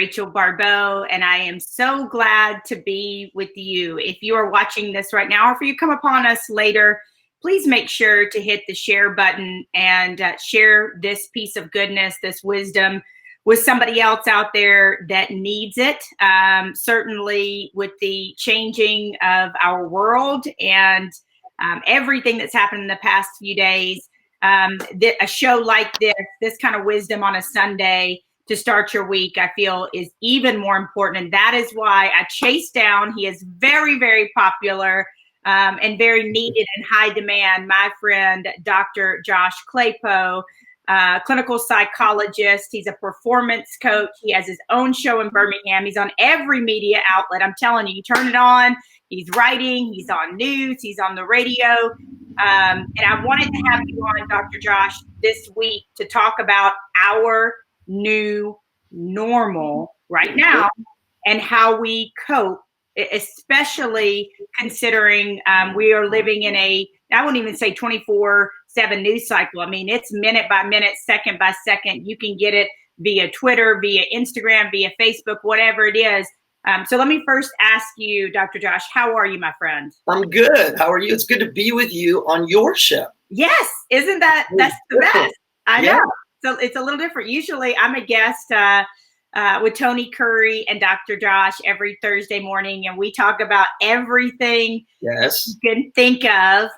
Rachel Baribeau, and I am so glad to be with you. If you are watching this right now, or if you come upon us later, please make sure to hit the share button and share this piece of goodness, this wisdom, with somebody else out there that needs it. Certainly with the changing of our world and everything that's happened in the past few days, a show like this kind of wisdom on a Sunday to start your week, I feel is even more important. And that is why I chased down, he is very, very popular and very needed and high demand, my friend, Dr. Josh Klapow, clinical psychologist. He's a performance coach. He has his own show in Birmingham. He's on every media outlet. I'm telling you, you turn it on, he's writing, he's on news, he's on the radio. And I wanted to have you on, Dr. Josh, this week to talk about our new normal right now and how we cope, especially considering we are living in I wouldn't even say 24/7 news cycle. I mean, it's minute by minute, second by second. You can get it via Twitter, via Instagram, via Facebook, whatever it is. So let me first ask you, Dr. Josh, how are you, my friend? I'm good. How are you? It's good to be with you on your show. Yes. Isn't that's the best? I know. So it's a little different. Usually I'm a guest with Tony Curry and Dr. Josh every Thursday morning, and we talk about everything you can think of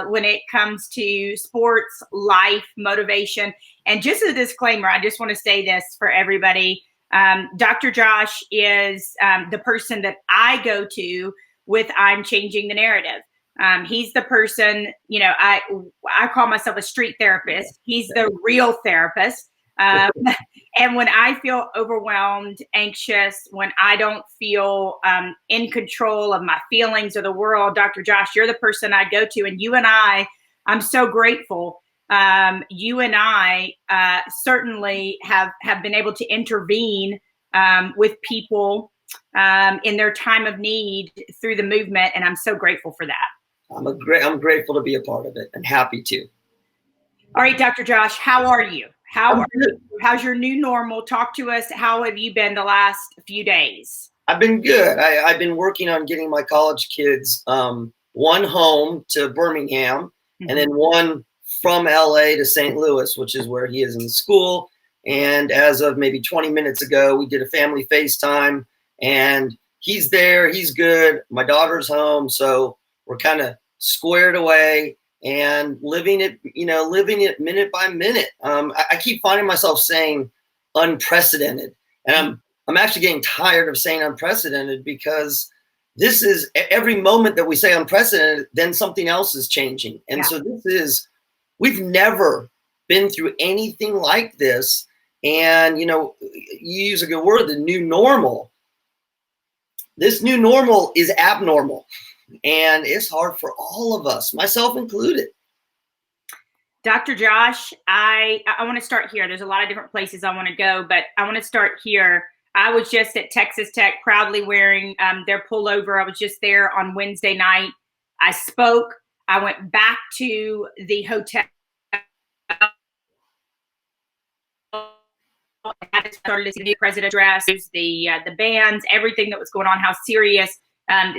when it comes to sports, life, motivation. And just as a disclaimer, I just want to say this for everybody. Dr. Josh is the person that I go to with I'm changing the narrative. He's the person, I call myself a street therapist. He's the real therapist. And when I feel overwhelmed, anxious, when I don't feel in control of my feelings or the world, Dr. Josh, you're the person I go to. And you and I'm so grateful. You and I certainly have been able to intervene with people in their time of need through the movement. And I'm so grateful for that. I'm grateful to be a part of it and happy to. All right, Dr. Josh, how are you? How's your new normal? Talk to us. How have you been the last few days? I've been good. I've been working on getting my college kids one home to Birmingham and then one from LA to St. Louis, which is where he is in school. And as of maybe 20 minutes ago, we did a family FaceTime and he's there. He's good. My daughter's home. So we're kind of squared away and living it minute by minute. I keep finding myself saying unprecedented. And I'm actually getting tired of saying unprecedented because this is every moment that we say unprecedented, then something else is changing. And so we've never been through anything like this. And, you use a good word, the new normal. This new normal is abnormal. And it's hard for all of us, myself included. Dr. Josh, I want to start here. There's a lot of different places I want to go, but I want to start here. I was just at Texas Tech, proudly wearing their pullover. I was just there on Wednesday night. I spoke. I went back to the hotel. I started listening to the president's address, the bands, everything that was going on, how serious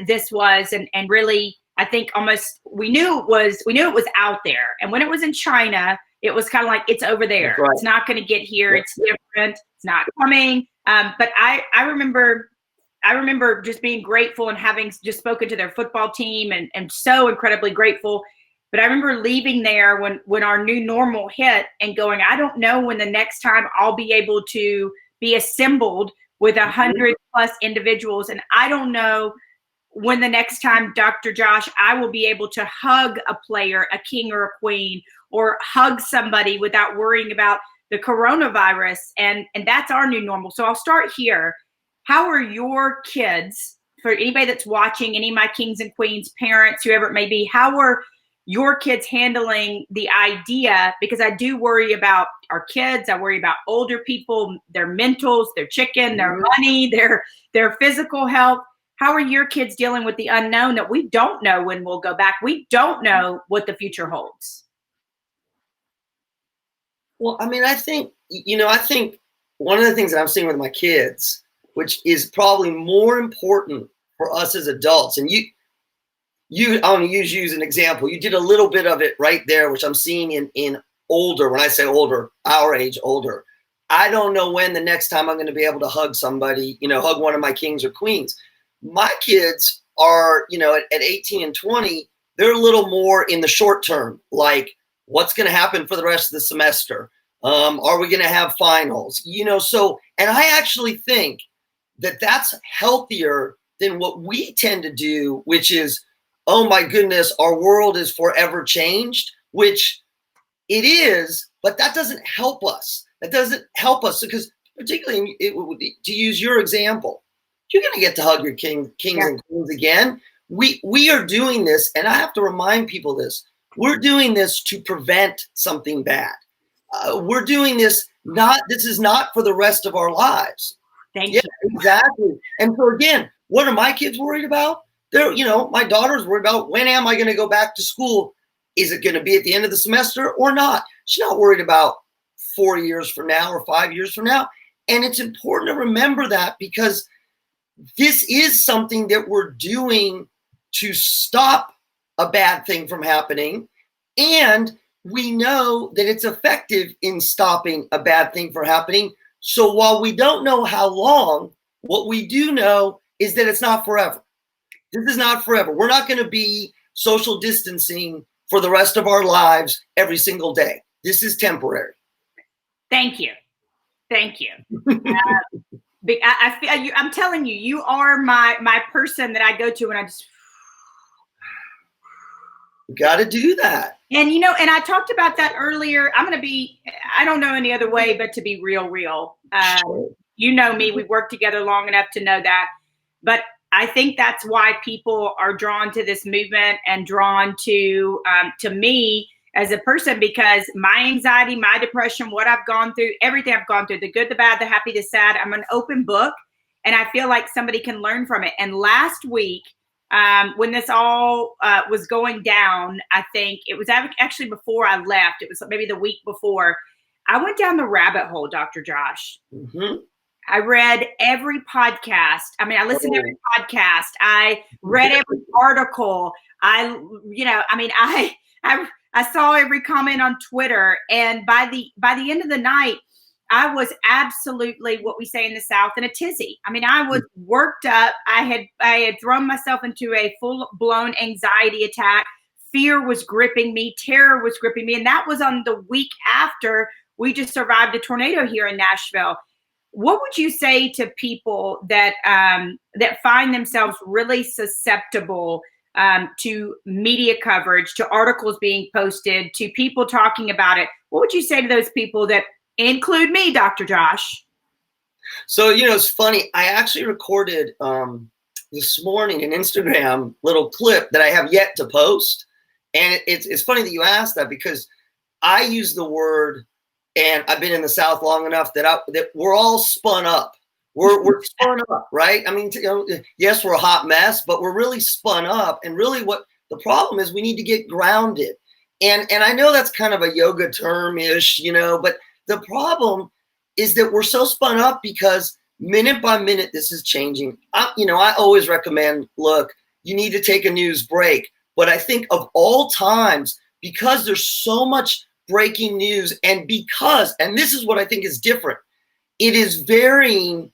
this was, and really, I think almost we knew it was out there. And when it was in China, it was kind of like it's over there. Right. It's not going to get here. It's different. It's not coming. But I remember just being grateful and having just spoken to their football team and so incredibly grateful. But I remember leaving there when our new normal hit and going, I don't know when the next time I'll be able to be assembled with 100+ individuals. And I don't know when the next time, Dr. Josh, I will be able to hug a player, a king or a queen, or hug somebody without worrying about the coronavirus. And that's our new normal. So I'll start here. How are your kids, for anybody that's watching, any of my kings and queens, parents, whoever it may be, how are your kids handling the idea? Because I do worry about our kids. I worry about older people, their mentals, their chicken, their money, their physical health. How are your kids dealing with the unknown that we don't know when we'll go back? We don't know what the future holds. Well, I mean, I think one of the things that I'm seeing with my kids which is probably more important for us as adults. And I'm going to use you as an example. You did a little bit of it right there, which I'm seeing in older. When I say older, our age, older. I don't know when the next time I'm going to be able to hug somebody, hug one of my kings or queens. My kids are, at 18 and 20, they're a little more in the short term, like what's going to happen for the rest of the semester? Are we going to have finals? And I actually think that that's healthier than what we tend to do, which is, oh my goodness, our world is forever changed, which it is, but that doesn't help us. That doesn't help us because particularly to use your example, you're going to get to hug your kings and queens again. We are doing this, and I have to remind people this. We're doing this to prevent something bad. We're doing this this is not for the rest of our lives. Thank you. Exactly. And so again, what are my kids worried about? My daughter's worried about, when am I going to go back to school? Is it going to be at the end of the semester or not? She's not worried about 4 years from now or 5 years from now. And it's important to remember that because this is something that we're doing to stop a bad thing from happening. And we know that it's effective in stopping a bad thing from happening. So while we don't know how long, what we do know is that it's not forever. This is not forever. We're not going to be social distancing for the rest of our lives every single day. This is temporary. Thank you. Thank you. I feel you. I'm telling you, you are my person that I go to when I just got to do that. And and I talked about that earlier. I don't know any other way but to be real. Sure. You know me. We worked together long enough to know that. But I think that's why people are drawn to this movement and drawn to me as a person, because my anxiety, my depression, what I've gone through, everything I've gone through, the good, the bad, the happy, the sad, I'm an open book, and I feel like somebody can learn from it. And last week, when this all was going down, I think it was actually before I left, it was maybe the week before, I went down the rabbit hole, Dr. Josh. Mm-hmm. I read every podcast. I listened to every podcast. I read every article. I saw every comment on Twitter. And by the end of the night, I was absolutely, what we say in the South, in a tizzy. I was worked up. I had thrown myself into a full-blown anxiety attack. Fear was gripping me. Terror was gripping me. And that was on the week after we just survived a tornado here in Nashville. What would you say to people that find themselves really susceptible to media coverage, to articles being posted, to people talking about it? What would you say to those people that include me, Dr. Josh? So, it's funny. I actually recorded this morning an Instagram little clip that I have yet to post. And it's funny that you asked that, because I use the word, and I've been in the South long enough that we're all spun up. We're spun up, right? Yes, we're a hot mess, but we're really spun up. And really what the problem is, we need to get grounded. And I know that's kind of a yoga term-ish, but the problem is that we're so spun up because minute by minute, this is changing. I always recommend, look, you need to take a news break. But I think of all times, because there's so much breaking news, and this is what I think is different, it is varying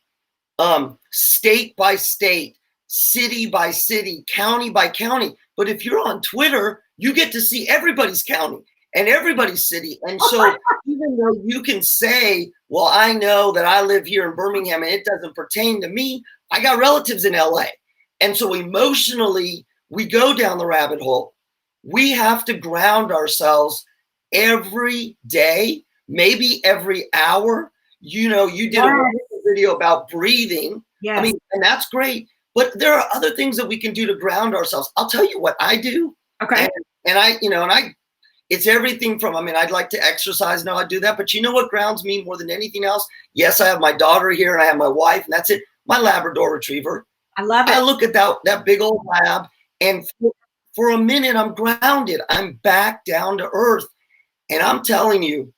state by state, city by city, county by county. But if you're on Twitter, you get to see everybody's county and everybody's city. And so even though you can say, well, I know that I live here in Birmingham and it doesn't pertain to me, I got relatives in LA. And so emotionally, we go down the rabbit hole. We have to ground ourselves every day, maybe every hour. You did a video about breathing. Yes. And that's great. But there are other things that we can do to ground ourselves. I'll tell you what I do. Okay. It's everything from, I'd like to exercise. No, I do that. But you know what grounds me more than anything else? Yes, I have my daughter here and I have my wife, and that's it. My Labrador Retriever. I love it. I look at that big old lab, and for a minute, I'm grounded. I'm back down to earth. And I'm telling you,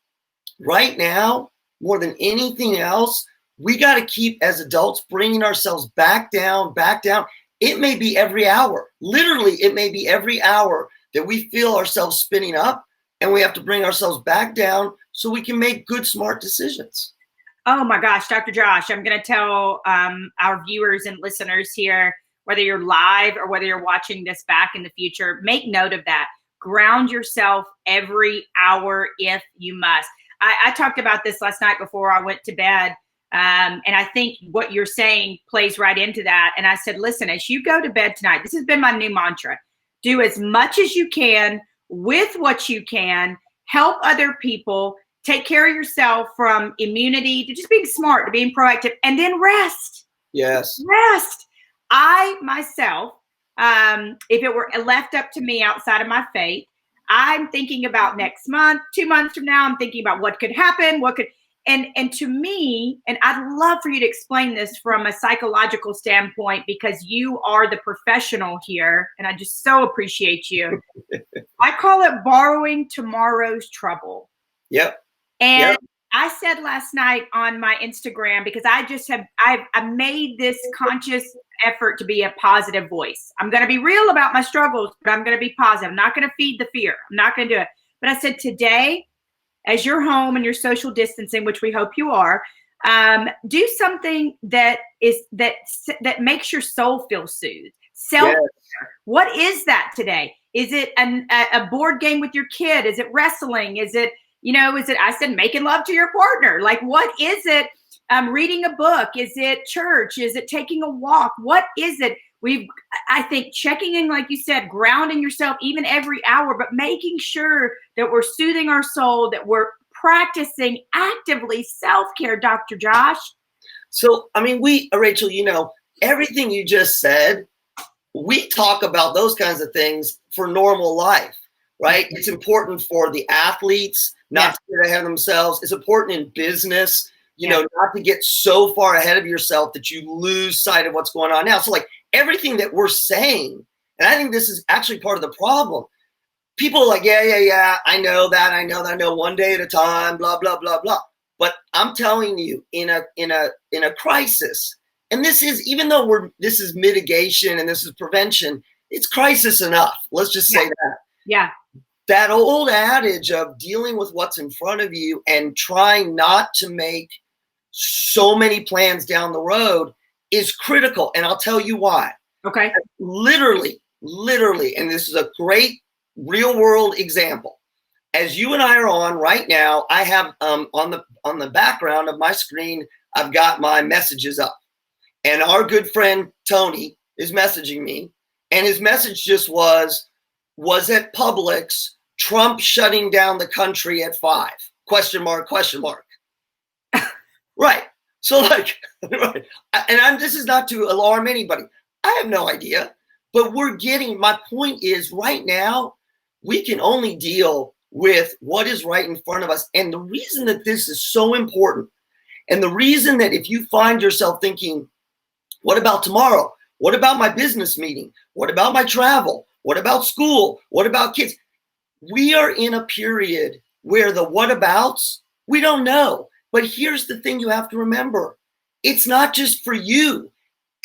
right now, more than anything else, we got to keep, as adults, bringing ourselves back down, back down. It may be every hour. Literally, it may be every hour that we feel ourselves spinning up, and we have to bring ourselves back down so we can make good, smart decisions. Oh my gosh, Dr. Josh, I'm going to tell our viewers and listeners here, whether you're live or whether you're watching this back in the future, make note of that. Ground yourself every hour if you must. I talked about this last night before I went to bed. And I think what you're saying plays right into that. And I said, listen, as you go to bed tonight, this has been my new mantra. Do as much as you can with what you can, help other people, take care of yourself, from immunity to just being smart, to being proactive, and then rest. Yes. Rest. I myself, if it were left up to me outside of my faith, I'm thinking about next month, 2 months from now, I'm thinking about what could happen, and to me, and I'd love for you to explain this from a psychological standpoint, because you are the professional here, and I just so appreciate you. I call it borrowing tomorrow's trouble. Yep. And I said last night on my Instagram, because I made this conscious effort to be a positive voice. I'm going to be real about my struggles, but I'm going to be positive. I'm not going to feed the fear. I'm not going to do it. But I said, today, as you're home and you're social distancing, which we hope you are, do something that makes your soul feel soothed. Self-care. Yes. What is that today? Is it a board game with your kid? Is it wrestling? Is it, I said, making love to your partner? Like, what is it? Reading a book? Is it church? Is it taking a walk? What is it? I think checking in, like you said, grounding yourself even every hour, but making sure that we're soothing our soul, that we're practicing actively self-care, Dr. Josh. So, Rachel, everything you just said, we talk about those kinds of things for normal life, right? Mm-hmm. It's important for the athletes not to get ahead of themselves. It's important in business, not to get so far ahead of yourself that you lose sight of what's going on now. So like everything that we're saying, and I think this is actually part of the problem. People are like, yeah, I know that, one day at a time, blah, blah, blah, blah. But I'm telling you, in a crisis, and this is, even though this is mitigation and this is prevention, it's crisis enough. Let's just say that. Yeah. That old adage of dealing with what's in front of you and trying not to make so many plans down the road is critical. And I'll tell you why. Okay. Literally, and this is a great real world example. As you and I are on right now, I have on the background of my screen, I've got my messages up. And our good friend Tony is messaging me. And his message just was at Publix, Trump shutting down the country at 5? ? Right. So like, right. And this is not to alarm anybody. I have no idea. But my point is right now, we can only deal with what is right in front of us. And the reason that this is so important, and the reason that if you find yourself thinking, what about tomorrow? What about my business meeting? What about my travel? What about school? What about kids? We are in a period where the whatabouts, we don't know. But here's the thing you have to remember. It's not just for you.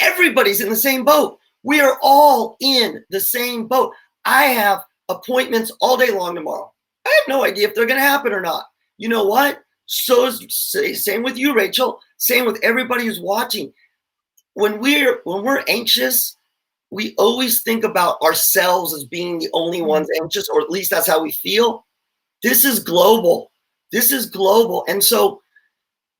Everybody's in the same boat. We are all in the same boat. I have appointments all day long tomorrow. I have no idea if they're going to happen or not. You know what? So same with you, Rachel. Same with everybody who's watching. When we're anxious, we always think about ourselves as being the only ones anxious, or at least that's how we feel. This is global. And so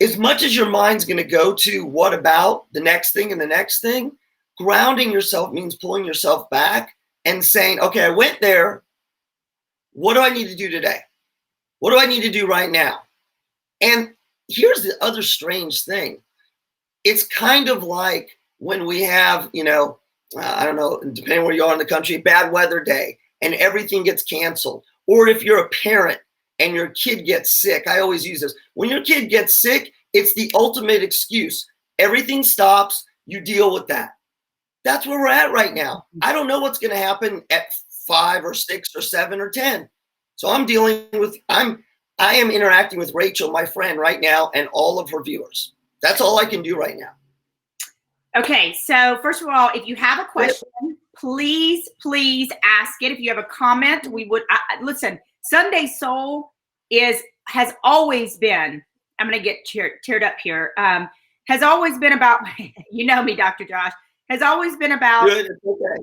as much as your mind's going to go to what about the next thing and the next thing, grounding yourself means pulling yourself back and saying, okay, I went there. What do I need to do today? What do I need to do right now? And here's the other strange thing. It's kind of like when we have, I don't know, depending where you are in the country, bad weather day and everything gets canceled. Or if you're a parent and your kid gets sick, I always use this. When your kid gets sick, it's the ultimate excuse. Everything stops. You deal with that. That's where we're at right now. I don't know what's going to happen at 5 or 6 or 7 or 10. So I am interacting with Rachel, my friend, right now, and all of her viewers. That's all I can do right now. Okay, so first of all, if you have a question, please ask it. If you have a comment, we would listen. Sunday Soul has always been. I'm going to get teared up here. Has always been about. You know me, Dr. Josh. Has always been about. Good. Okay.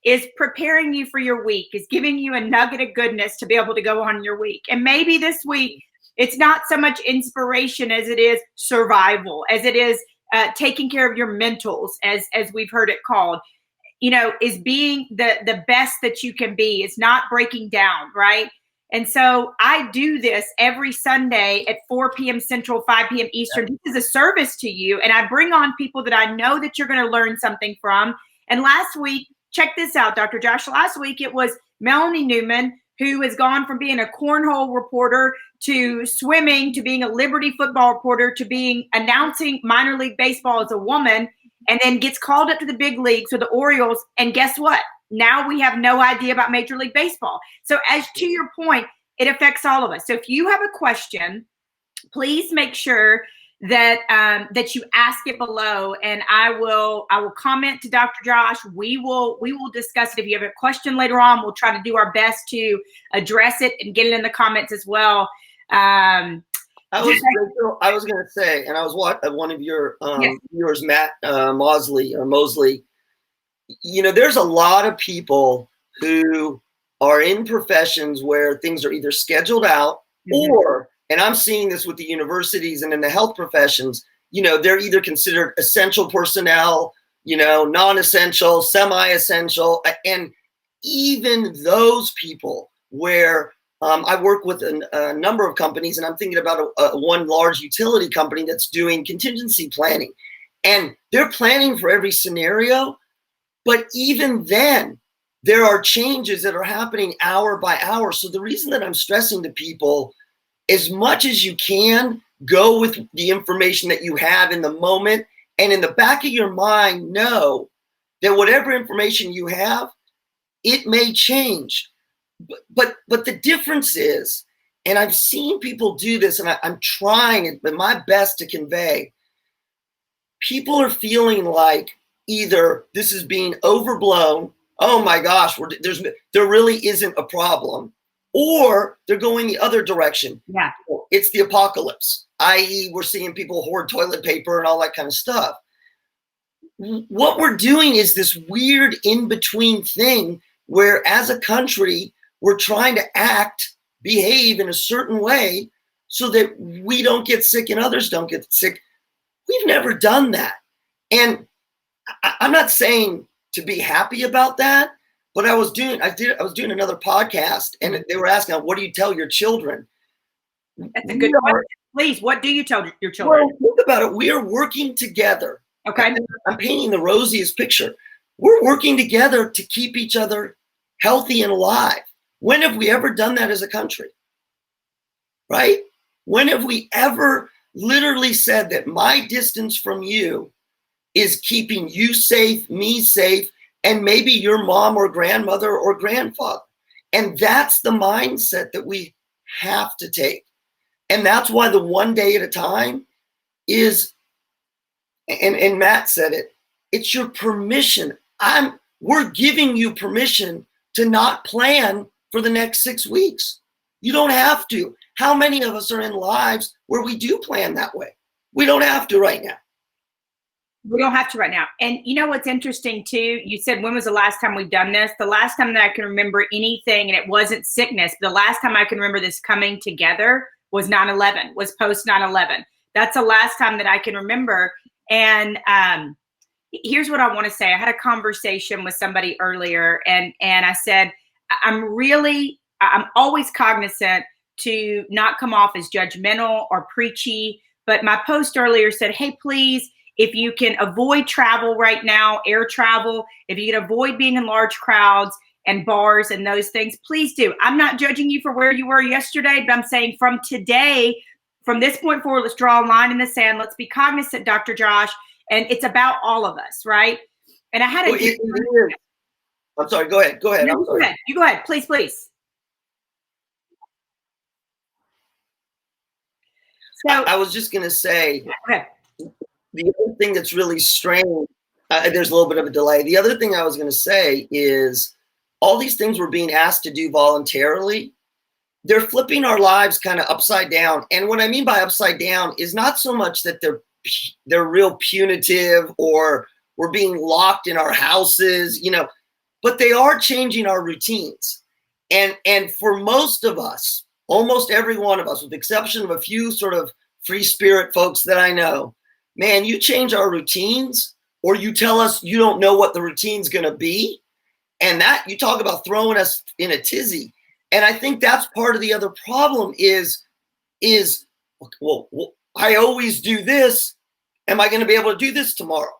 Is preparing you for your week. Is giving you a nugget of goodness to be able to go on your week. And maybe this week it's not so much inspiration as it is survival, as it is. Taking care of your mentals, as we've heard it called, is being the best that you can be. It's not breaking down, right? And so I do this every Sunday at 4 p.m. Central, 5 p.m. Eastern. This is a service to you. And I bring on people that I know that you're going to learn something from. And last week, check this out, Dr. Josh. Last week, it was Melanie Newman, who has gone from being a cornhole reporter to swimming, to being a Liberty football reporter, to being announcing minor league baseball as a woman, and then gets called up to the big leagues with the Orioles. And guess what? Now we have no idea about Major League Baseball. So as to your point, it affects all of us. So if you have a question, please make sure that that you ask it below, and I will comment to Dr. Josh. We will discuss it. If you have a question later on, we'll try to do our best to address it and get it in the comments as well. I was going to say, and I was one of your viewers, Matt Mosley. There's a lot of people who are in professions where things are either scheduled out or, and I'm seeing this with the universities and in the health professions, they're either considered essential personnel, non-essential, semi-essential, and even those people where I work with a number of companies, and I'm thinking about one large utility company that's doing contingency planning, and they're planning for every scenario. But even then, there are changes that are happening hour by hour. So the reason that I'm stressing to people, as much as you can, go with the information that you have in the moment, and in the back of your mind, know that whatever information you have, it may change. But the difference is, and I've seen people do this, and I'm trying my best to convey, people are feeling like either this is being overblown, oh my gosh, there really isn't a problem, or they're going the other direction. Yeah, it's the apocalypse, i.e. we're seeing people hoard toilet paper and all that kind of stuff. What we're doing is this weird in-between thing where, as a country, we're trying to behave in a certain way so that we don't get sick and others don't get sick. We've never done that. And I'm not saying to be happy about that, but I was doing another podcast, and they were asking, what do you tell your children? That's a good question. Please, what do you tell your children? Well, think about it. We are working together. Okay. I'm painting the rosiest picture. We're working together to keep each other healthy and alive. When have we ever done that as a country? Right? When have we ever literally said that my distance from you is keeping you safe, me safe, and maybe your mom or grandmother or grandfather? And that's the mindset that we have to take. And that's why the one day at a time is, and Matt said it, it's your permission. We're giving you permission to not plan for the next 6 weeks. You don't have to. How many of us are in lives where we do plan that way? We don't have to right now. We don't have to right now. And you know what's interesting too? You said, when was the last time we've done this? The last time that I can remember anything, and it wasn't sickness, the last time I can remember this coming together was 9/11, was post 9/11. That's the last time that I can remember. And here's what I want to say. I had a conversation with somebody earlier, and I said, I'm always cognizant to not come off as judgmental or preachy. But my post earlier said, hey, please, if you can avoid travel right now, air travel, if you can avoid being in large crowds and bars and those things, please do. I'm not judging you for where you were yesterday, but I'm saying from today, from this point forward, let's draw a line in the sand. Let's be cognizant, Dr. Josh. And it's about all of us, right? And I had I'm sorry, go ahead. No, go ahead. You go ahead, please. So I was just going to say, the other thing that's really strange, there's a little bit of a delay. The other thing I was going to say is all these things we're being asked to do voluntarily, they're flipping our lives kind of upside down. And what I mean by upside down is not so much that they're real punitive or we're being locked in our houses, but they are changing our routines. And for most of us, almost every one of us, with the exception of a few sort of free spirit folks that I know, man, you change our routines or you tell us you don't know what the routine's going to be. And that, you talk about throwing us in a tizzy. And I think that's part of the other problem is, well, I always do this. Am I going to be able to do this tomorrow?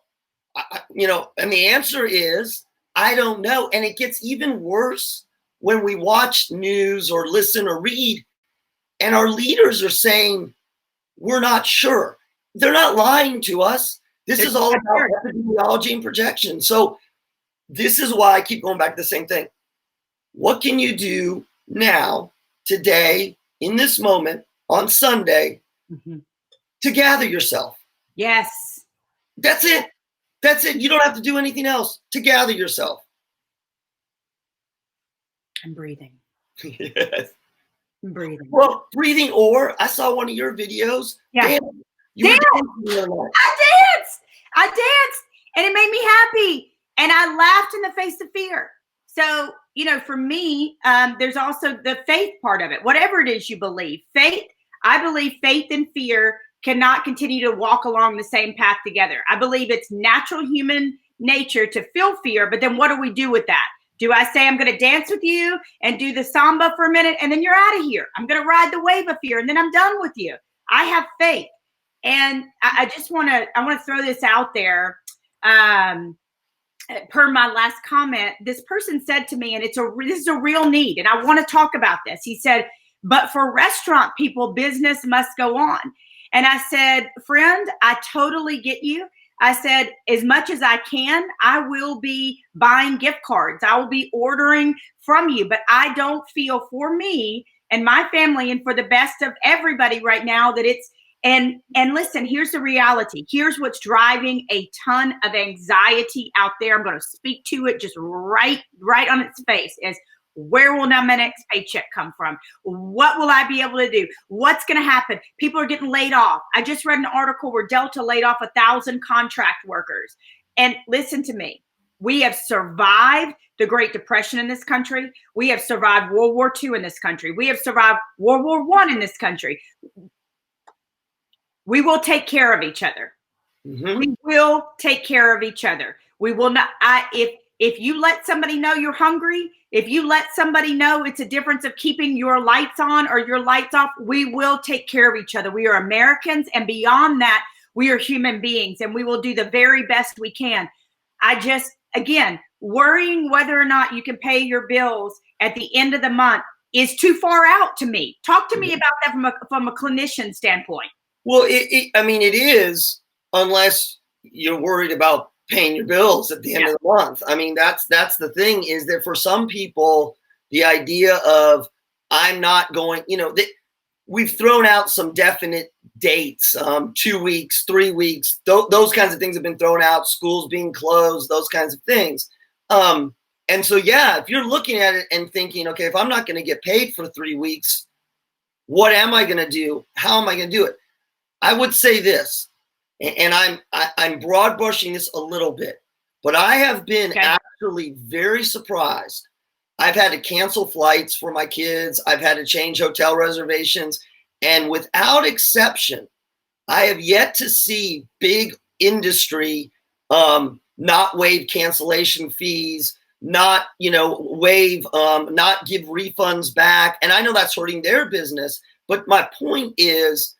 And the answer is, I don't know. And it gets even worse when we watch news or listen or read, and our leaders are saying, we're not sure. They're not lying to us. This is all about epidemiology and projection. So this is why I keep going back to the same thing. What can you do now, today, in this moment, on Sunday, to gather yourself? Yes. That's it. That's it. You don't have to do anything else to gather yourself. I'm breathing. Yes. I'm breathing. Well, breathing, or I saw one of your videos. Yeah. I danced, and it made me happy. And I laughed in the face of fear. So, for me, there's also the faith part of it. Whatever it is you believe, I believe faith and fear cannot continue to walk along the same path together. I believe it's natural human nature to feel fear, but then what do we do with that? Do I say, I'm going to dance with you and do the samba for a minute, and then you're out of here? I'm going to ride the wave of fear, and then I'm done with you. I have faith. And I just want to throw this out there. Per my last comment, this person said to me, and this is a real need, and I want to talk about this. He said, but for restaurant people, business must go on. And I said, friend, I totally get you. I said, as much as I can, I will be buying gift cards. I will be ordering from you, but I don't feel for me and my family and for the best of everybody right now that it's, and listen, here's the reality. Here's what's driving a ton of anxiety out there. I'm going to speak to it just right on its face is, where will now my next paycheck come from? What will I be able to do? What's going to happen? People are getting laid off. I just read an article where Delta laid off 1,000 contract workers. And listen to me. We have survived the Great Depression in this country. We have survived World War II in this country. We have survived World War I in this country. We will take care of each other. Mm-hmm. We will take care of each other. We will not. If you let somebody know you're hungry, if you let somebody know it's a difference of keeping your lights on or your lights off, we will take care of each other. We are Americans, and beyond that, we are human beings, and we will do the very best we can. Again, worrying whether or not you can pay your bills at the end of the month is too far out to me. Talk to me about that from a clinician standpoint. Well, it is, unless you're worried about paying your bills at the end of the month. I mean, that's the thing, is that for some people, the idea of I'm not going, we've thrown out some definite dates, 2 weeks, 3 weeks, those kinds of things have been thrown out, schools being closed, those kinds of things. And so, if you're looking at it and thinking, okay, if I'm not going to get paid for 3 weeks, what am I going to do? How am I going to do it? I would say this, and I'm broad brushing this a little bit, but I have been actually very surprised. I've had to cancel flights for my kids. I've had to change hotel reservations. And without exception, I have yet to see big industry not waive cancellation fees, not waive, not give refunds back. And I know that's hurting their business. But my point is,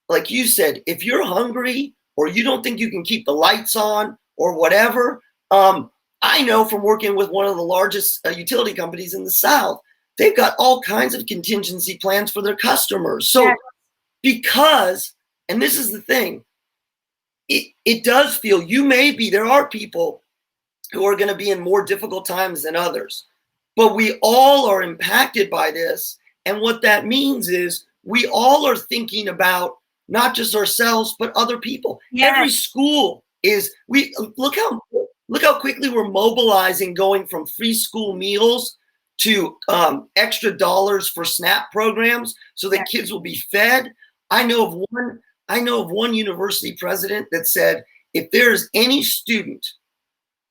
like you said, if you're hungry or you don't think you can keep the lights on or whatever, I know from working with one of the largest utility companies in the South, they've got all kinds of contingency plans for their customers. So because, and this is the thing, it does feel, there are people who are going to be in more difficult times than others, but we all are impacted by this. And what that means is we all are thinking about not just ourselves, but other people. Yes. Every school look how quickly we're mobilizing, going from free school meals to extra dollars for SNAP programs so that kids will be fed. I know of one university president that said, if there's any student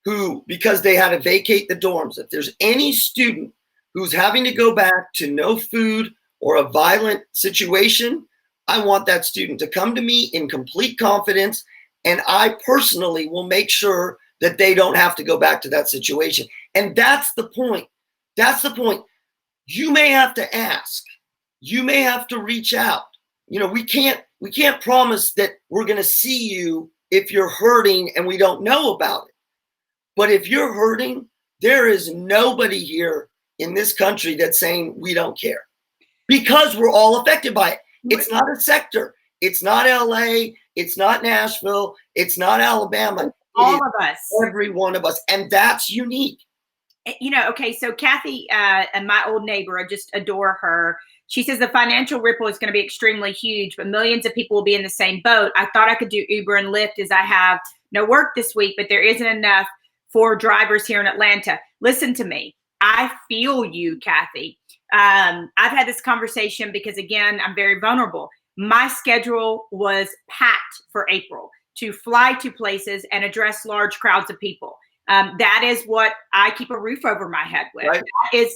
who, because they had to vacate the dorms, if there's any student who's having to go back to no food or a violent situation, I want that student to come to me in complete confidence, and I personally will make sure that they don't have to go back to that situation. And that's the point. That's the point. You may have to ask. You may have to reach out. We can't promise that we're going to see you if you're hurting and we don't know about it. But if you're hurting, there is nobody here in this country that's saying we don't care, because we're all affected by it. It's not a sector. It's not LA. It's not Nashville. It's not Alabama. All of us. Every one of us. And that's unique. Okay, so Kathy, and my old neighbor, I just adore her. She says the financial ripple is going to be extremely huge, but millions of people will be in the same boat. I thought I could do Uber and Lyft as I have no work this week, but there isn't enough for drivers here in Atlanta. Listen to me. I feel you, Kathy. I've had this conversation because, again, I'm very vulnerable. My schedule was packed for April to fly to places and address large crowds of people. That is what I keep a roof over my head with. Right.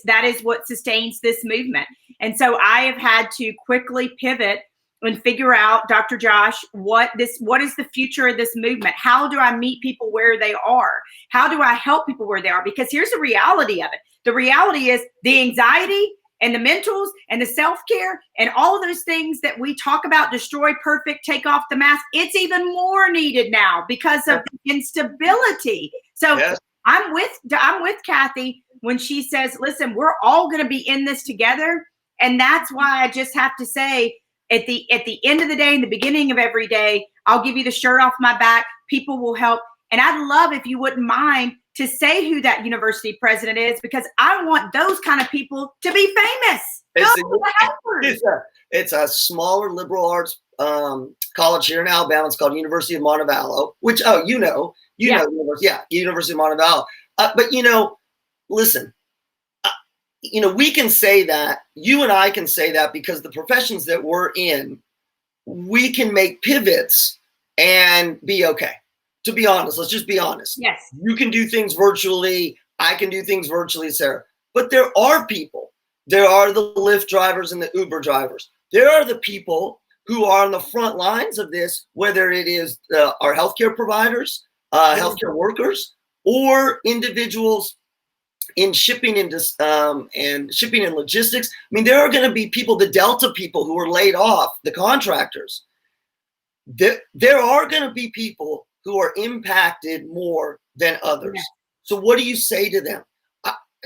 That is what sustains this movement. And so I have had to quickly pivot and figure out, Dr. Josh, what is the future of this movement? How do I meet people where they are? How do I help people where they are? Because here's the reality of it. The reality is the anxiety and the mentals and the self-care and all of those things that we talk about, destroy perfect, take off the mask, it's even more needed now because of the instability. So yes. I'm with Kathy when she says, listen, we're all going to be in this together. And that's why I just have to say, at the end of the day, in the beginning of every day, I'll give you the shirt off my back. People will help. And I'd love if you wouldn't mind to say who that university president is, because I want those kind of people to be famous. It's a smaller liberal arts college here in Alabama. It's called University of Montevallo, which, University of Montevallo. But, listen, we can say that, you and I can say that because the professions that we're in, we can make pivots and be okay. To be honest, let's just be honest. Yes. You can do things virtually. I can do things virtually, Sarah. But there are people. There are the Lyft drivers and the Uber drivers. There are the people who are on the front lines of this, whether it is our healthcare providers, healthcare workers, or individuals in shipping and shipping and logistics. I mean, there are going to be people, the Delta people who were laid off, the contractors. There are going to be people who are impacted more than others. Yeah. So what do you say to them?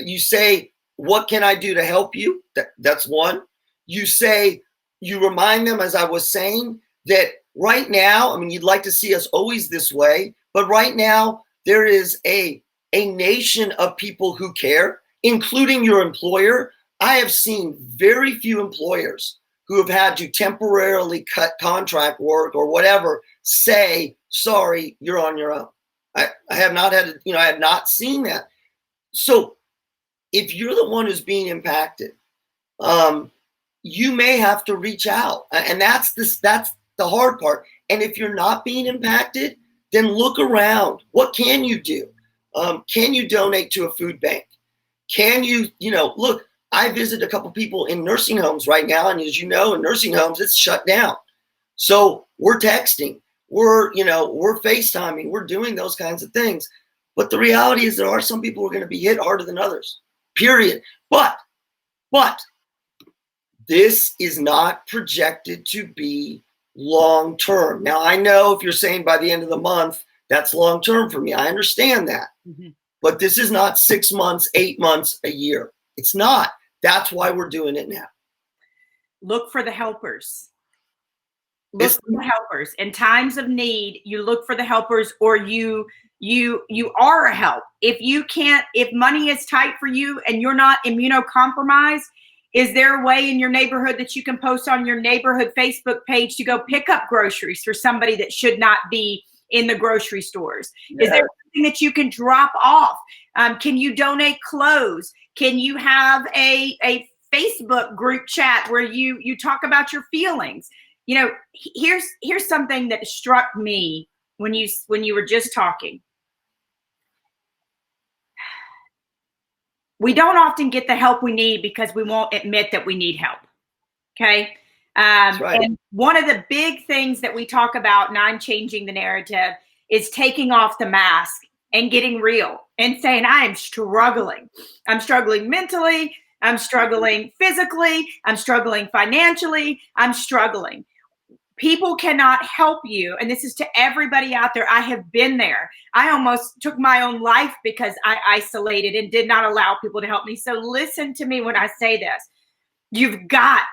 You say, what can I do to help you? That's one. You remind them, as I was saying, that right now, I mean, you'd like to see us always this way, but right now there is a nation of people who care, including your employer. I have seen very few employers who have had to temporarily cut contract work or whatever say, sorry, you're on your own. I have not had, I have not seen that. So if you're the one who's being impacted, you may have to reach out. And that's the hard part. And if you're not being impacted, then look around. What can you do? Can you donate to a food bank? Can you, look, I visit a couple people in nursing homes right now. And as you know, in nursing homes, it's shut down. So we're texting, we're FaceTiming, we're doing those kinds of things. But the reality is there are some people who are going to be hit harder than others, period. But this is not projected to be long-term. Now, I know if you're saying by the end of the month, that's long-term for me. I understand that. Mm-hmm. But this is not 6 months, 8 months, a year. It's not. That's why we're doing it now. Look for the helpers. Look for the helpers. In times of need, you look for the helpers, or you are a help. If money is tight for you and you're not immunocompromised, Is there a way in your neighborhood that you can post on your neighborhood Facebook page to go pick up groceries for somebody that should not be in the grocery stores? Yeah. Is there something that you can drop off? Can you donate clothes? Can you have a Facebook group chat where you talk about your feelings? You know, here's something that struck me when you were just talking. We don't often get the help we need because we won't admit that we need help. Okay. That's right. And one of the big things that we talk about, and I'm changing the narrative, is taking off the mask and getting real and saying, I am struggling. I'm struggling mentally. I'm struggling physically. I'm struggling financially. I'm struggling. People cannot help you. And this is to everybody out there. I have been there. I almost took my own life because I isolated and did not allow people to help me. So listen to me when I say this.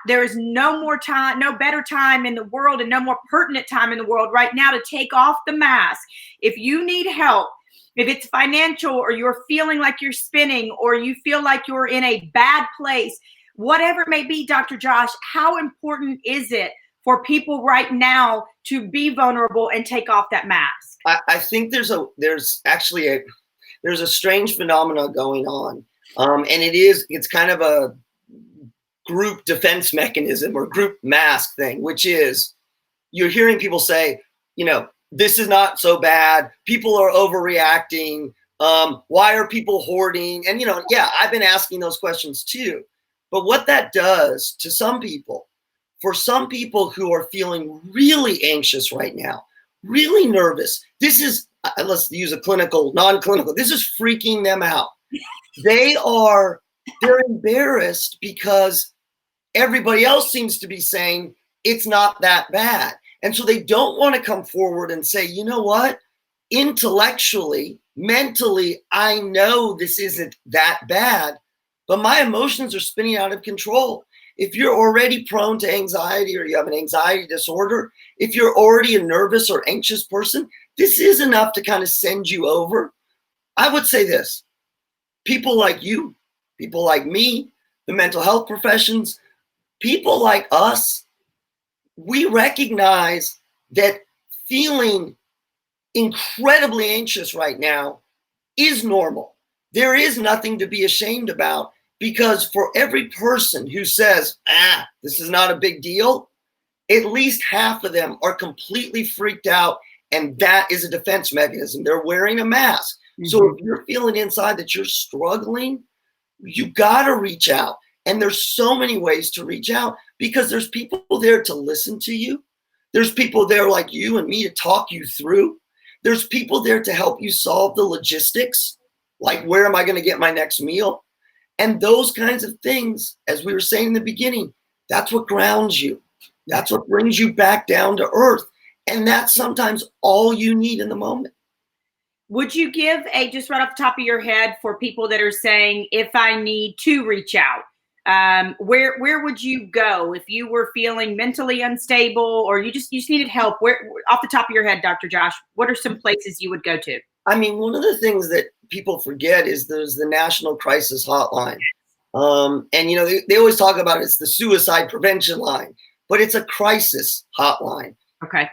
There is no more time, no better time in the world and no more pertinent time in the world right now to take off the mask. If you need help, if it's financial or you're feeling like you're spinning or you feel like you're in a bad place, whatever it may be, Dr. Josh, how important is it for people right now to be vulnerable and take off that mask? I think there's a strange phenomena going on. And it's kind of a group defense mechanism or group mask thing, which is you're hearing people say, this is not so bad. People are overreacting. Why are people hoarding? And, I've been asking those questions too. But what that does to some people, for some people who are feeling really anxious right now, really nervous, this is, let's use a clinical, non-clinical, this is freaking them out. They're embarrassed because everybody else seems to be saying it's not that bad. And so they don't want to come forward and say, you know what? Intellectually, mentally, I know this isn't that bad, but my emotions are spinning out of control. If you're already prone to anxiety or you have an anxiety disorder, if you're already a nervous or anxious person, this is enough to kind of send you over. I would say this, people like you, people like me, the mental health professions, people like us, we recognize that feeling incredibly anxious right now is normal. There is nothing to be ashamed about. Because for every person who says, this is not a big deal, at least half of them are completely freaked out. And that is a defense mechanism. They're wearing a mask. Mm-hmm. So if you're feeling inside that you're struggling, you got to reach out. And there's so many ways to reach out because there's people there to listen to you. There's people there like you and me to talk you through. There's people there to help you solve the logistics, like where am I going to get my next meal? And those kinds of things, as we were saying in the beginning, that's what grounds you. That's what brings you back down to earth. And that's sometimes all you need in the moment. Would you give just right off the top of your head for people that are saying, if I need to reach out, where would you go if you were feeling mentally unstable or you just needed help? Where, off the top of your head, Dr. Josh, what are some places you would go to? I mean, one of the things that people forget is there's the National Crisis Hotline. And, they always talk about it's the suicide prevention line, but it's a crisis hotline. Okay.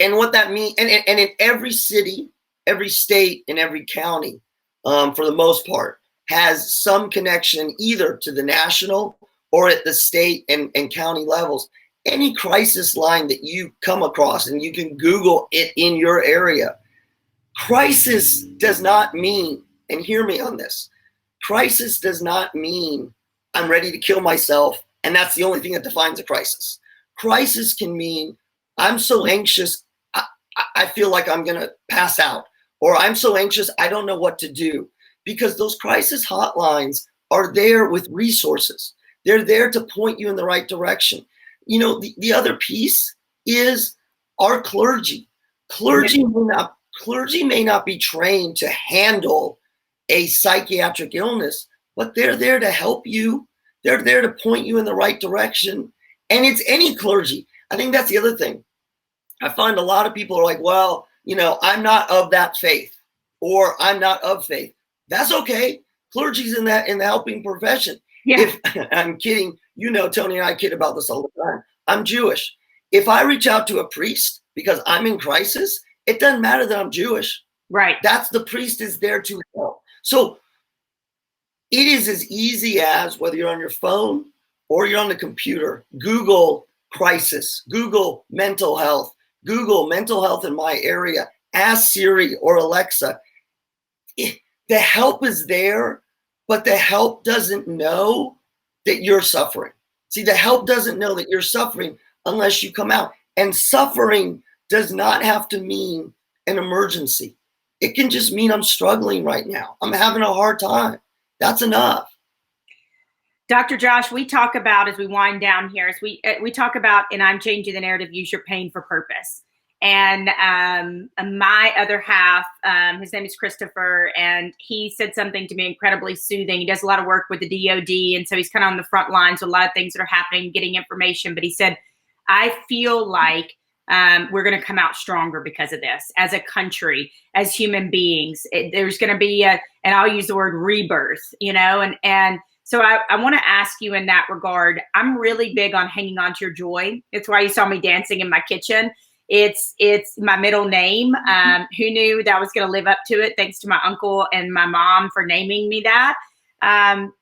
And what that means, and in every city, every state, and every county, for the most part, has some connection either to the national or at the state and county levels. Any crisis line that you come across, and you can Google it in your area, crisis does not mean, and hear me on this, crisis does not mean I'm ready to kill myself, and that's the only thing that defines a crisis. Crisis can mean I'm so anxious, I feel like I'm going to pass out, or I'm so anxious, I don't know what to do. Because those crisis hotlines are there with resources. They're there to point you in the right direction. The other piece is our clergy. Clergy may not be trained to handle a psychiatric illness, but they're there to help you. They're there to point you in the right direction. And it's any clergy. I think that's the other thing. I find a lot of people are like, well, I'm not of that faith, or I'm not of faith. That's okay. Clergy's in the helping profession. Yeah. If I'm kidding, Tony and I kid about this all the time. I'm Jewish. If I reach out to a priest because I'm in crisis, it doesn't matter that I'm Jewish. Right. The priest is there to help. So it is as easy as, whether you're on your phone or you're on the computer, Google crisis, Google mental health, Google mental health in my area, ask Siri or Alexa. The help is there, but the help doesn't know that you're suffering. See, the help doesn't know that you're suffering unless you come out. And suffering does not have to mean an emergency. It can just mean I'm struggling right now. I'm having a hard time. That's enough. Dr. Josh, we talk about, as we wind down here, as we talk about, and I'm changing the narrative, use your pain for purpose. And my other half, his name is Christopher, and he said something to me incredibly soothing. He does a lot of work with the DOD, and so he's kind of on the front lines with a lot of things that are happening, getting information. But he said, I feel like we're going to come out stronger because of this, as a country, as human beings. There's going to be and I'll use the word rebirth, and so I want to ask you in that regard. I'm really big on hanging on to your joy. It's why you saw me dancing in my kitchen. It's my middle name. Who knew that I was going to live up to it? Thanks to my uncle and my mom for naming me that.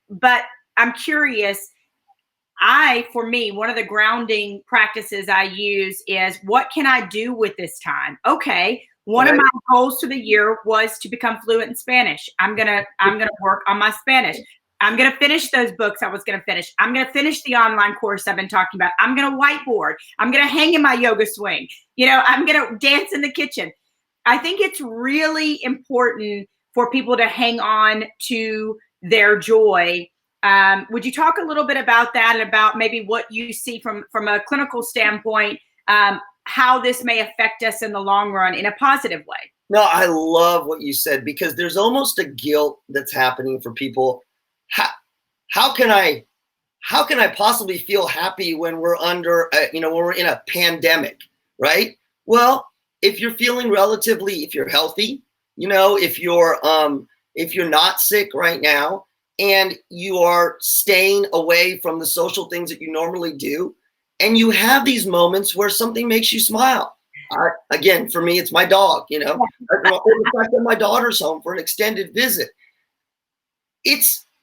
But I'm curious. For me, one of the grounding practices I use is, what can I do with this time? Okay. One of my goals for the year was to become fluent in Spanish. I'm going to work on my Spanish. I'm going to finish those books I was going to finish. I'm going to finish the online course I've been talking about. I'm going to whiteboard. I'm going to hang in my yoga swing. I'm going to dance in the kitchen. I think it's really important for people to hang on to their joy. Would you talk a little bit about that, and about maybe what you see from a clinical standpoint, how this may affect us in the long run in a positive way? No, I love what you said, because there's almost a guilt that's happening for people. How can I possibly feel happy when we're under, when we're in a pandemic, right? Well, if you're feeling if you're healthy, if you're not sick right now, and you are staying away from the social things that you normally do, and you have these moments where something makes you smile. Again, for me, it's my dog, or the fact that my daughter's home for an extended visit.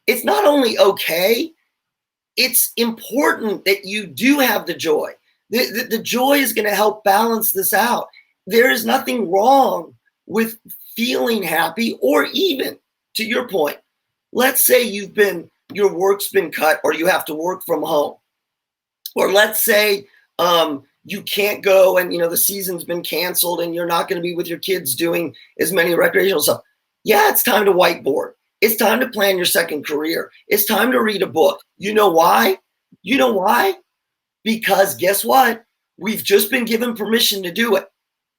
It's not only okay, it's important that you do have the joy. The joy is going to help balance this out. There is nothing wrong with feeling happy, or even, to your point, let's say your work's been cut, or you have to work from home. Or let's say you can't go, and the season's been canceled, and you're not going to be with your kids doing as many recreational stuff. Yeah, it's time to whiteboard. It's time to plan your second career. It's time to read a book. You know why? Because guess what? We've just been given permission to do it.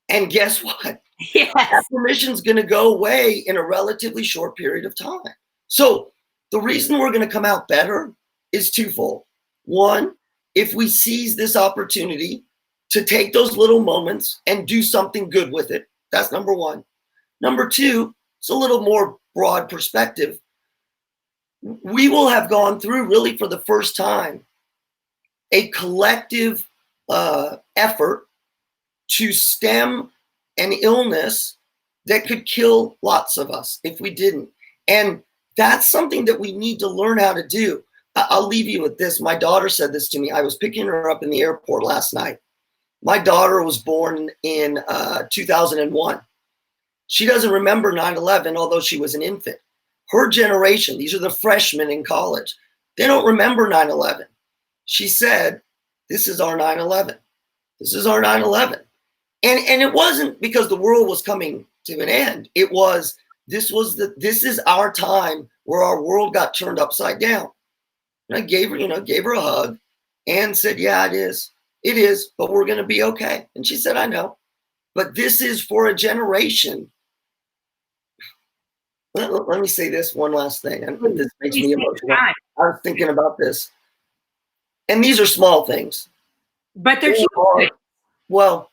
And guess what? Yes. That permission's going to go away in a relatively short period of time. So the reason we're going to come out better is twofold. One, if we seize this opportunity to take those little moments and do something good with it, that's number one. Number two, it's a little more broad perspective. We will have gone through, really for the first time, a collective effort to stem an illness that could kill lots of us if we didn't. And that's something that we need to learn how to do. I'll leave you with this. My daughter said this to me. I was picking her up in the airport last night. My daughter was born in 2001. She doesn't remember 9/11, although she was an infant. Her generation, these are the freshmen in college, they don't remember 9/11. She said, this is our 9/11. This is our 9/11. And it wasn't because the world was coming to an end. It was, this is our time where our world got turned upside down. And I gave her a hug and said, yeah, it is, but we're going to be okay. And she said, I know, but this is for a generation. Let me say this one last thing. And this makes me emotional. I was thinking about this. And these are small things. But they're huge. Well,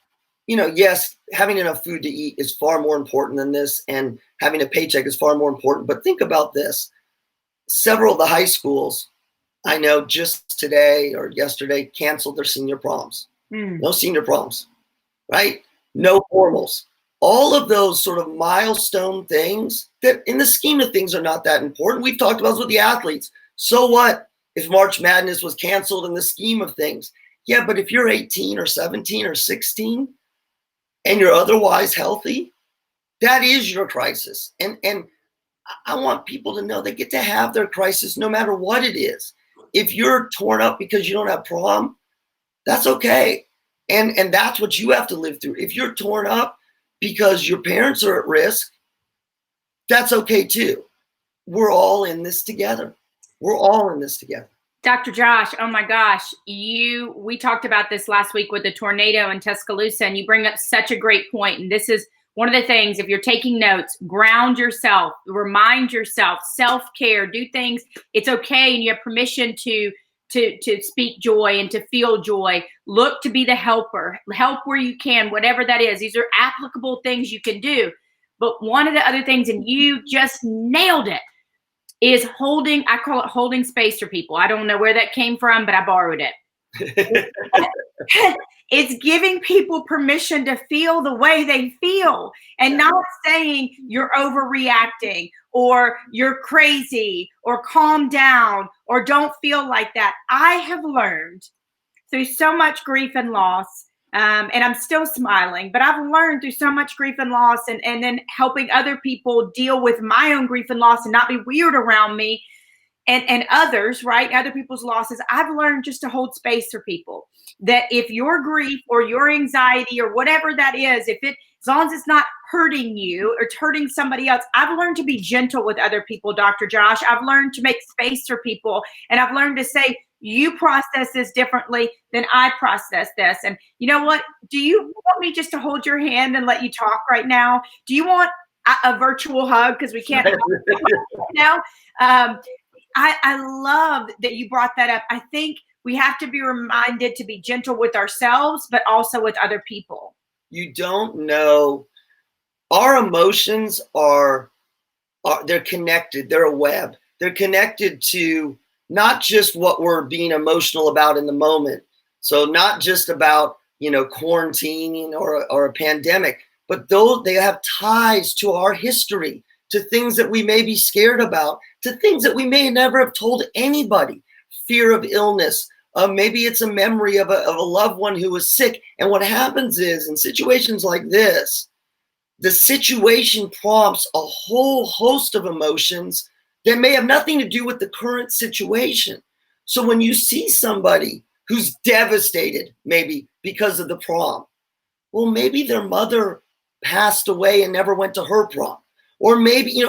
yes, having enough food to eat is far more important than this. And having a paycheck is far more important. But think about this. Several of the high schools I know just today or yesterday canceled their senior proms. No senior proms, right? No formals. All of those sort of milestone things that in the scheme of things are not that important. We've talked about this with the athletes. So what if March Madness was canceled in the scheme of things? Yeah, but if you're 18 or 17 or 16 and you're otherwise healthy, that is your crisis. And I want people to know they get to have their crisis no matter what it is. If you're torn up because you don't have prom, that's okay. And that's what you have to live through. If you're torn up because your parents are at risk, that's okay too. We're all in this together. We're all in this together. Dr. Josh, oh my gosh, we talked about this last week with the tornado in Tuscaloosa, and you bring up such a great point. And this is one of the things, if you're taking notes, ground yourself, remind yourself, self-care, do things. It's okay, and you have permission to speak joy and to feel joy. Look to be the helper. Help where you can, whatever that is. These are applicable things you can do. But one of the other things, and you just nailed it, is holding, I call it holding space for people. I don't know where that came from, but I borrowed it. It's giving people permission to feel the way they feel and not saying you're overreacting or you're crazy or calm down or don't feel like that. I have learned through so much grief and loss, and I'm still smiling, but I've learned through so much grief and loss and then helping other people deal with my own grief and loss and not be weird around me and others, right? Other people's losses. I've learned just to hold space for people. That if your grief or your anxiety or whatever that is, as long as it's not hurting you or it's hurting somebody else, I've learned to be gentle with other people, Dr. Josh. I've learned to make space for people. And I've learned to say, you process this differently than I process this. And you know what? Do you want me just to hold your hand and let you talk right now? Do you want a virtual hug? Because we can't hug right now. I love that you brought that up. I think we have to be reminded to be gentle with ourselves, but also with other people. You don't know. Our emotions are they're connected. They're a web. They're connected to not just what we're being emotional about in the moment. So not just about, quarantining or a pandemic, but they have ties to our history, to things that we may be scared about, to things that we may never have told anybody. Fear of illness. Maybe it's a memory of a loved one who was sick. And what happens is in situations like this, the situation prompts a whole host of emotions that may have nothing to do with the current situation. So when you see somebody who's devastated, maybe because of the prom, well, maybe their mother passed away and never went to her prom. Or maybe,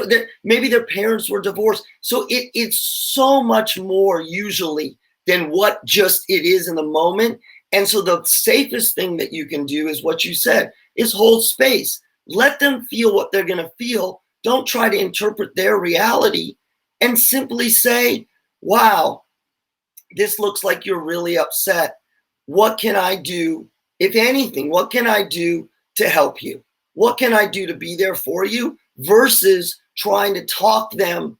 maybe their parents were divorced. So it's so much more usually than what just it is in the moment. And so the safest thing that you can do is what you said, is hold space. Let them feel what they're going to feel. Don't try to interpret their reality and simply say, wow, this looks like you're really upset. What can I do? If anything, what can I do to help you? What can I do to be there for you? Versus trying to talk them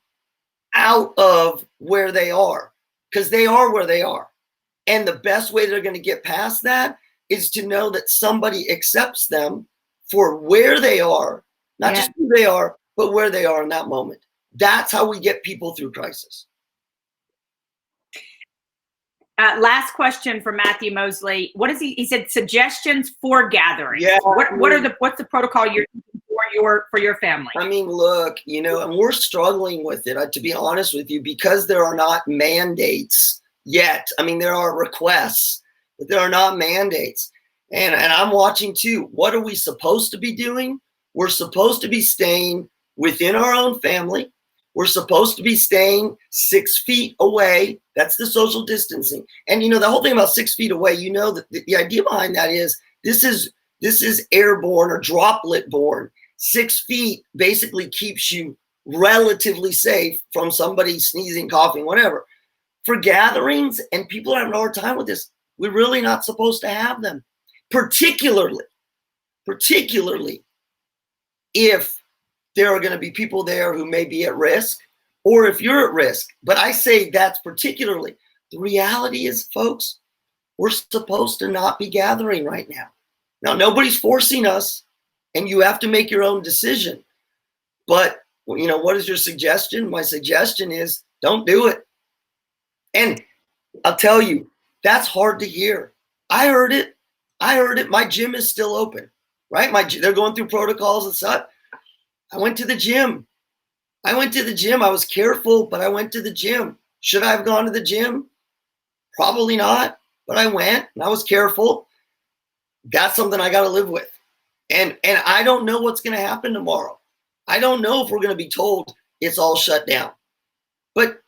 out of where they are, because they are where they are. And the best way they're going to get past that is to know that somebody accepts them for where they are, not just who they are, but where they are in that moment. That's how we get people through crisis. Last question for Matthew Mosley. What is he said suggestions for gatherings. Yeah. What's the protocol you're for your family? I mean, look, and we're struggling with it, to be honest with you, because there are not mandates yet. I mean, there are requests, but there are not mandates. And I'm watching too. What are we supposed to be doing? We're supposed to be staying within our own family. We're supposed to be staying 6 feet away. That's the social distancing. And the whole thing about 6 feet away, that the idea behind that is this is airborne or droplet borne. 6 feet basically keeps you relatively safe from somebody sneezing, coughing, whatever. For gatherings, and people are having a hard time with this, we're really not supposed to have them. Particularly if there are going to be people there who may be at risk, or if you're at risk. But I say that's particularly. The reality is, folks, we're supposed to not be gathering right now. Now, nobody's forcing us, and you have to make your own decision. But, you know, what is your suggestion? My suggestion is don't do it. And I'll tell you, that's hard to hear. I heard it. My gym is still open, right? They're going through protocols and such. I went to the gym. I was careful, but I went to the gym. Should I have gone to the gym? Probably not, but I went and I was careful. That's something I got to live with. And I don't know what's going to happen tomorrow. I don't know if we're going to be told it's all shut down. But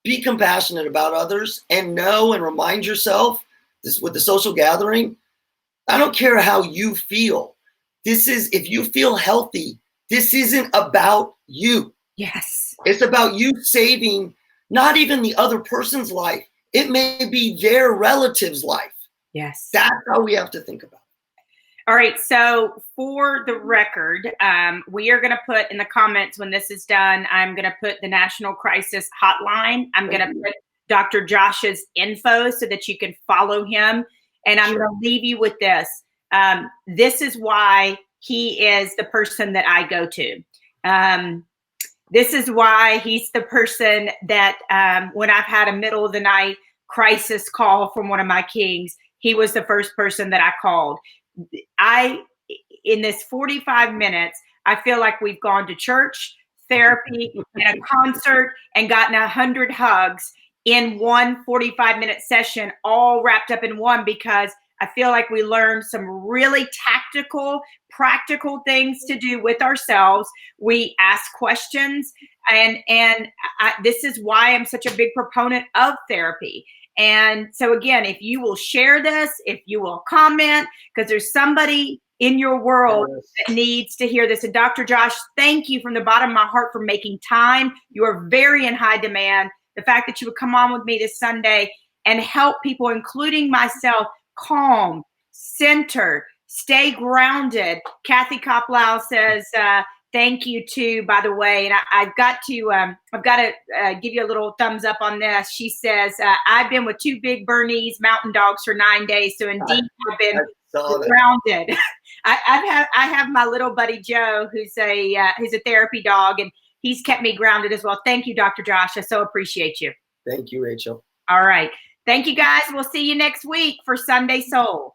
be compassionate about others and know and remind yourself this with the social gathering. I don't care how you feel. If you feel healthy, this isn't about you. Yes. It's about you saving not even the other person's life. It may be their relative's life. Yes. That's how we have to think about it. All right. So for the record, we are going to put in the comments when this is done, I'm going to put the National Crisis Hotline. I'm going to put Dr. Josh's info so that you can follow him. And I'm going to leave you with this. This is why he is the person that I go to. This is why he's the person that when I've had a middle of the night crisis call from one of my kings, he was the first person that I called. In this 45 minutes, I feel like we've gone to church, therapy, and a concert and gotten 100 hugs in one 45-minute session, all wrapped up in one, because I feel like we learned some really tactical, practical things to do with ourselves. We ask questions, and this is why I'm such a big proponent of therapy. And so again, if you will share this, if you will comment, because there's somebody in your world that needs to hear this. And Dr. Josh, thank you from the bottom of my heart for making time. You are very in high demand. The fact that you would come on with me this Sunday and help people, including myself, calm, center, stay grounded. Kathy Klapow says, thank you too, by the way. And I've got to give you a little thumbs up on this. She says, I've been with 2 big Bernese mountain dogs for 9 days. So indeed, I've been grounded. I have my little buddy Joe, who's a therapy dog, and he's kept me grounded as well. Thank you, Dr. Josh. I so appreciate you. Thank you, Rachel. All right. Thank you, guys. We'll see you next week for Sunday Soul.